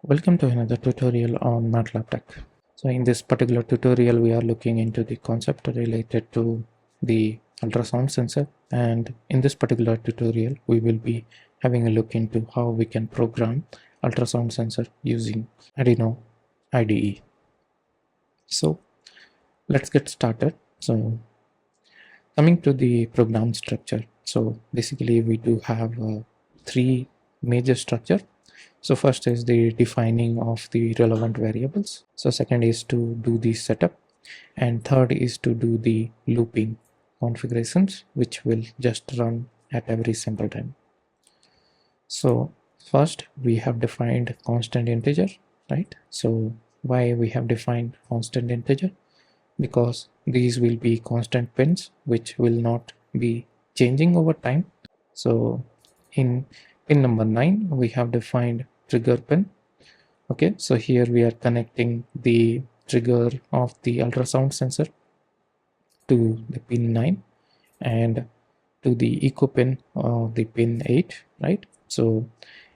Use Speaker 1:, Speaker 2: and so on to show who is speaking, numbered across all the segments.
Speaker 1: Welcome to another tutorial on MATLAB Tech. So in this particular tutorial, we are looking into the concept related to the ultrasound sensor. And in this particular tutorial, we will be having a look into how we can program ultrasound sensor using Arduino IDE. So let's get started. So coming to the program structure. So basically we do have three major structure. So first is the defining of the relevant variables. So second is to do the setup, and third is to do the looping configurations, which will just run at every sample time. So first we have defined constant integer, right? So why we have defined constant integer? Because these will be constant pins which will not be changing over time. So in pin number 9 we have defined trigger pin. Okay, so here we are connecting the trigger of the ultrasound sensor to the pin 9 and to the echo pin of the pin 8, right? So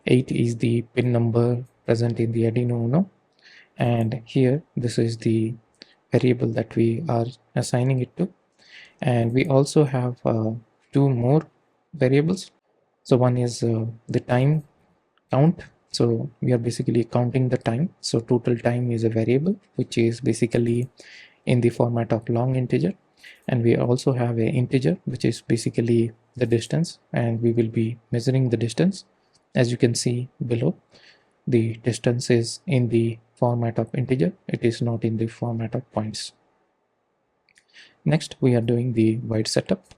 Speaker 1: 8 is the pin number present in the Arduino Uno, and here this is the variable that we are assigning it to. And we also have two more variables. So one is the time count. So we are basically counting the time. So total time is a variable which is basically in the format of long integer, and we also have an integer which is basically the distance, and we will be measuring the distance. As you can see below, the distance is in the format of integer, it is not in the format of points. Next we are doing the void setup.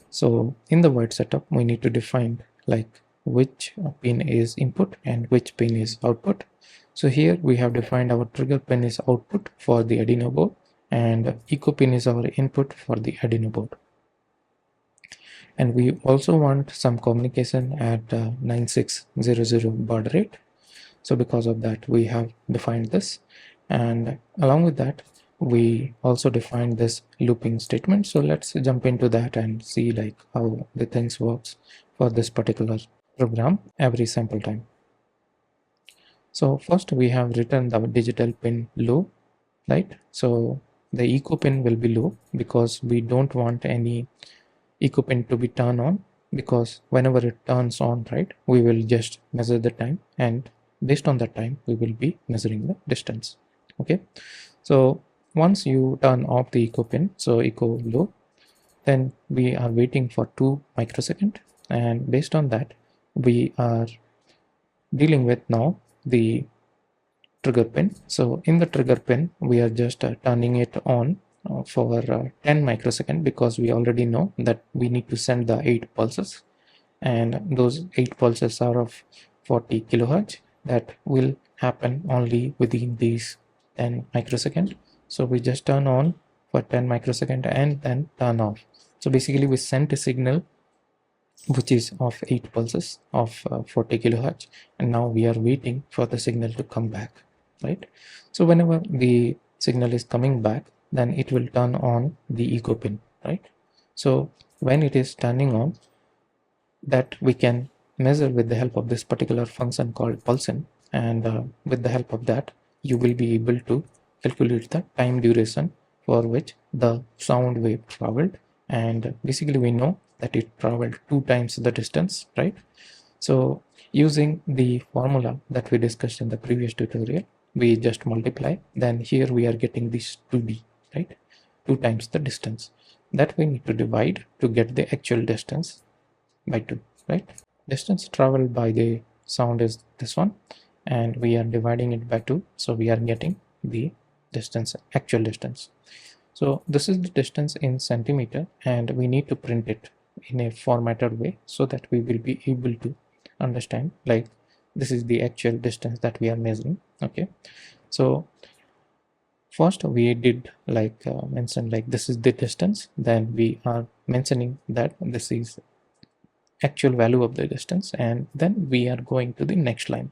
Speaker 1: So in the void setup we need to define like which pin is input and which pin is output. So here we have defined our trigger pin is output for the Arduino board, and echo pin is our input for the Arduino board. And we also want some communication at 9600 baud rate. So because of that we have defined this, and along with that we also defined this looping statement. So let's jump into that and see like how the things works for this particular program every sample time. So first we have written the digital pin low, right? So the echo pin will be low because we don't want any echo pin to be turned on, because whenever it turns on, right, we will just measure the time, and based on that time we will be measuring the distance. Okay, so once you turn off the echo pin, so echo low, then we are waiting for 2 microseconds, and based on that we are dealing with now the trigger pin. So in the trigger pin we are just turning it on for 10 microseconds, because we already know that we need to send the 8 pulses, and those 8 pulses are of 40 kilohertz. That will happen only within these 10 microseconds. So we just turn on for 10 microseconds and then turn off. So basically we sent a signal which is of 8 pulses of 40 kilohertz, and now we are waiting for the signal to come back, right? So whenever the signal is coming back, then it will turn on the echo pin, right? So when it is turning on, that we can measure with the help of this particular function called pulsin, and with the help of that you will be able to calculate the time duration for which the sound wave traveled, and basically we know that it traveled 2 times the distance, right? So using the formula that we discussed in the previous tutorial, we just multiply, then here we are getting this 2d, right? 2 times the distance that we need to divide to get the actual distance by 2, right? Distance traveled by the sound is this one, and we are dividing it by 2, so we are getting the distance, actual distance. So this is the distance in centimeter, and we need to print it in a formatted way so that we will be able to understand like this is the actual distance that we are measuring. Okay, so first we did like mention like this is the distance, then we are mentioning that this is actual value of the distance, and then we are going to the next line.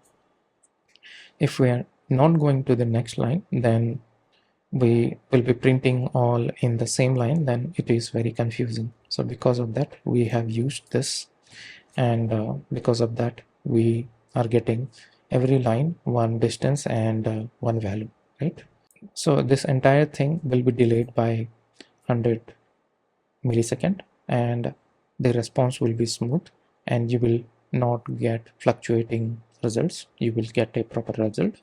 Speaker 1: If we are not going to the next line, then we will be printing all in the same line, then it is very confusing. So because of that we have used this, and because of that we are getting every line one distance and one value, right? So this entire thing will be delayed by 100 millisecond, and the response will be smooth, and you will not get fluctuating results. You will get a proper result.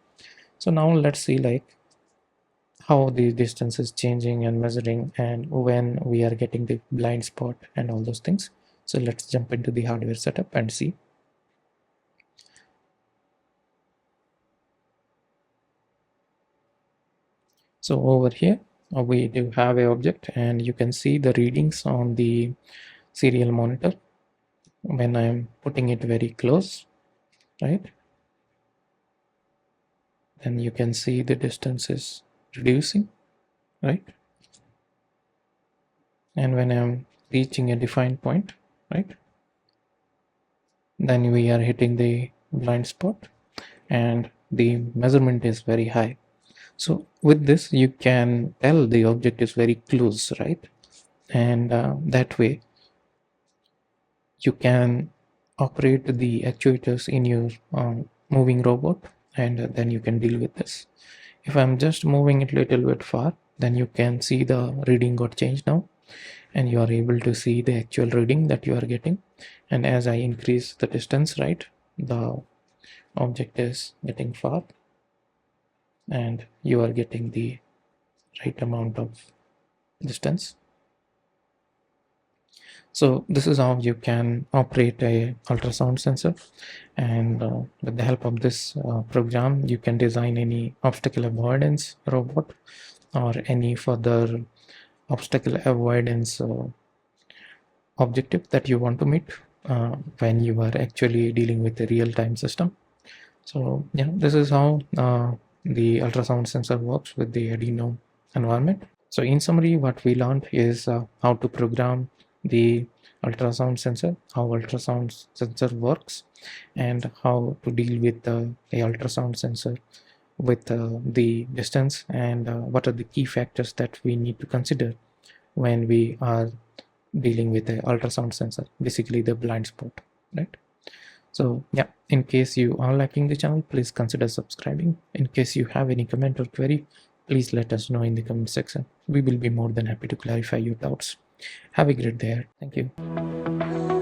Speaker 1: So now let's see like how the distance is changing and measuring, and when we are getting the blind spot and all those things. So let's jump into the hardware setup and see. So over here we do have a object, and you can see the readings on the serial monitor when I'm putting it very close, right? Then you can see the distance is reducing, right? And when I'm reaching a defined point, right, then we are hitting the blind spot and the measurement is very high. So with this you can tell the object is very close, right? And that way you can operate the actuators in your moving robot, and then you can deal with this. If I'm just moving it a little bit far, then you can see the reading got changed now, and you are able to see the actual reading that you are getting. And as I increase the distance, right, the object is getting far, and you are getting the right amount of distance. So this is how you can operate a ultrasound sensor, and with the help of this program you can design any obstacle avoidance robot or any further obstacle avoidance objective that you want to meet when you are actually dealing with a real-time system. So yeah, this is how the ultrasound sensor works with the Arduino environment. So in summary, what we learned is how to program the ultrasound sensor, how ultrasound sensor works, and how to deal with a ultrasound sensor with the distance, and what are the key factors that we need to consider when we are dealing with a ultrasound sensor, basically the blind spot, right? So yeah, in case you are liking the channel, please consider subscribing. In case you have any comment or query, please let us know in the comment section. We will be more than happy to clarify your doubts. Have a great day. Thank you.